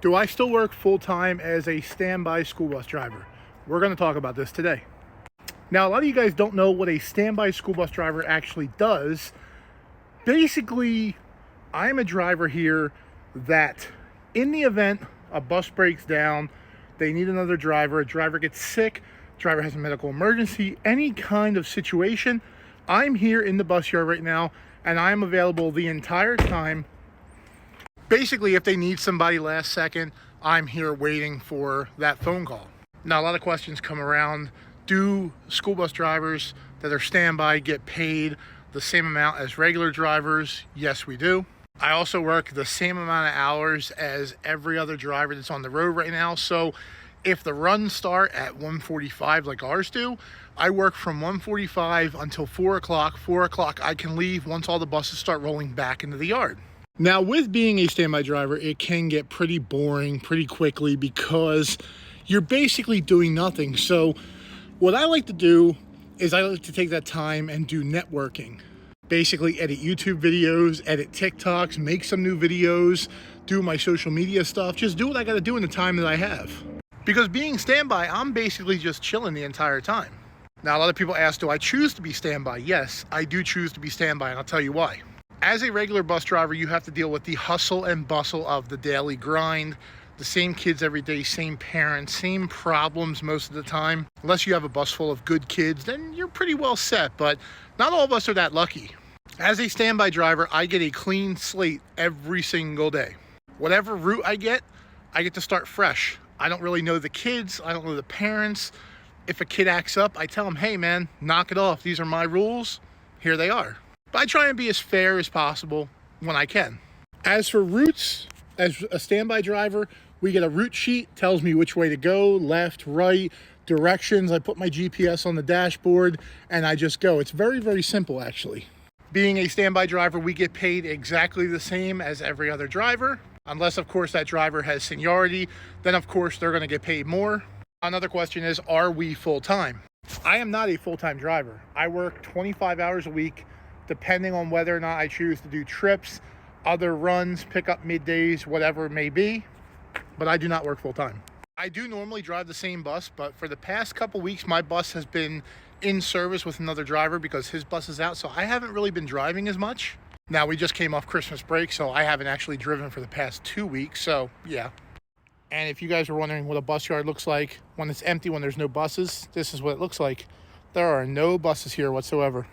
Do I still work full-time as a standby school bus driver? We're going to talk about this today. Now, a lot of you guys don't know what a standby school bus driver actually does. Basically, I'm a driver here that in the event a bus breaks down, they need another driver, a driver gets sick, driver has a medical emergency, any kind of situation, I'm here in the bus yard right now and I'm available the entire time. Basically, if they need somebody last second, I'm here waiting for that phone call. Now, a lot of questions come around. Do school bus drivers that are standby get paid the same amount as regular drivers? Yes, we do. I also work the same amount of hours as every other driver that's on the road right now. So if the runs start at 1:45 like ours do, I work from 1:45 until 4 o'clock. 4 o'clock I can leave once all the buses start rolling back into the yard. Now, with being a standby driver, it can get pretty boring pretty quickly because you're basically doing nothing. So what I like to do is I like to take that time and do networking. Basically edit YouTube videos, edit TikToks, make some new videos, do my social media stuff, just do what I gotta do in the time that I have. Because being standby, I'm basically just chilling the entire time. Now, a lot of people ask, do I choose to be standby? Yes, I do choose to be standby, and I'll tell you why. As a regular bus driver, you have to deal with the hustle and bustle of the daily grind, the same kids every day, same parents, same problems most of the time. Unless you have a bus full of good kids, then you're pretty well set, but not all of us are that lucky. As a standby driver, I get a clean slate every single day. Whatever route I get to start fresh. I don't really know the kids, I don't know the parents. If a kid acts up, I tell them, hey man, knock it off. These are my rules, here they are. But I try and be as fair as possible when I can. As for routes, as a standby driver, we get a route sheet, tells me which way to go, left, right, directions. I put my GPS on the dashboard and I just go. It's very, very simple actually. Being a standby driver, we get paid exactly the same as every other driver. Unless, of course, that driver has seniority, then of course they're gonna get paid more. Another question is, are we full-time? I am not a full-time driver. I work 25 hours a week, depending on whether or not I choose to do trips, other runs, pick up middays, whatever it may be, but I do not work full-time. I do normally drive the same bus, but for the past couple weeks, my bus has been in service with another driver because his bus is out, so I haven't really been driving as much. Now, we just came off Christmas break, so I haven't actually driven for the past 2 weeks, so yeah. And if you guys are wondering what a bus yard looks like when it's empty, when there's no buses, this is what it looks like. There are no buses here whatsoever.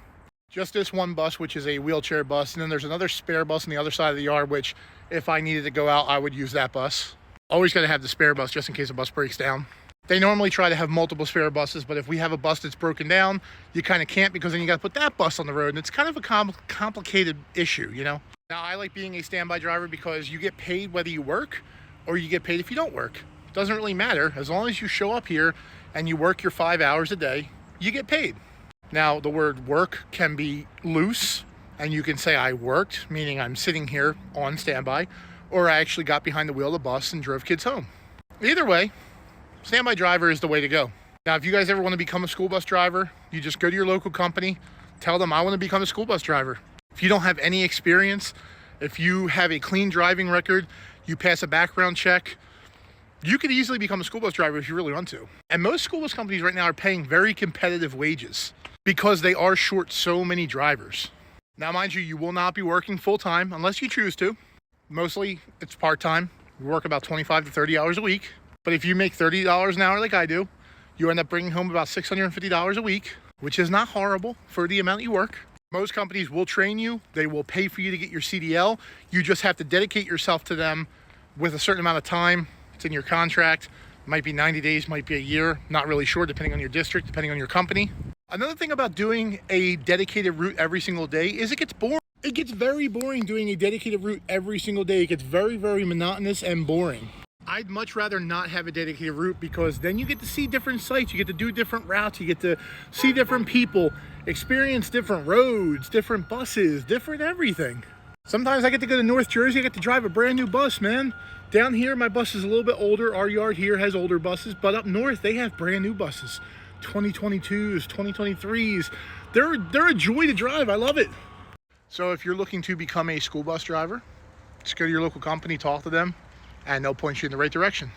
Just this one bus, which is a wheelchair bus, and then there's another spare bus on the other side of the yard, which if I needed to go out, I would use that bus. Always got to have the spare bus just in case a bus breaks down. They normally try to have multiple spare buses, but if we have a bus that's broken down, you kind of can't because then you got to put that bus on the road, and it's kind of a complicated issue, you know? Now, I like being a standby driver because you get paid whether you work or you get paid if you don't work. It doesn't really matter. As long as you show up here and you work your 5 hours a day, you get paid. Now, the word work can be loose, and you can say I worked, meaning I'm sitting here on standby, or I actually got behind the wheel of the bus and drove kids home. Either way, standby driver is the way to go. Now, if you guys ever want to become a school bus driver, you just go to your local company, tell them I want to become a school bus driver. If you don't have any experience, if you have a clean driving record, you pass a background check, you could easily become a school bus driver if you really want to. And most school bus companies right now are paying very competitive wages because they are short so many drivers. Now, mind you, you will not be working full-time unless you choose to. Mostly it's part-time. You work about 25 to 30 hours a week. But if you make $30 an hour like I do, you end up bringing home about $650 a week, which is not horrible for the amount you work. Most companies will train you. They will pay for you to get your CDL. You just have to dedicate yourself to them with a certain amount of time. It's in your contract. Might be 90 days, might be a year. Not really sure, depending on your district, depending on your company. Another thing about doing a dedicated route every single day is it gets boring. It gets very boring doing a dedicated route every single day. It gets very, very monotonous and boring. I'd much rather not have a dedicated route because then you get to see different sites, you get to do different routes, you get to see different people, experience different roads, different buses, different everything. Sometimes I get to go to North Jersey, I get to drive a brand new bus, man. Down here, my bus is a little bit older. Our yard here has older buses, but up north, they have brand new buses. 2022s, 2023s. They're a joy to drive, I love it. So if you're looking to become a school bus driver, just go to your local company, talk to them, and they'll point you in the right direction.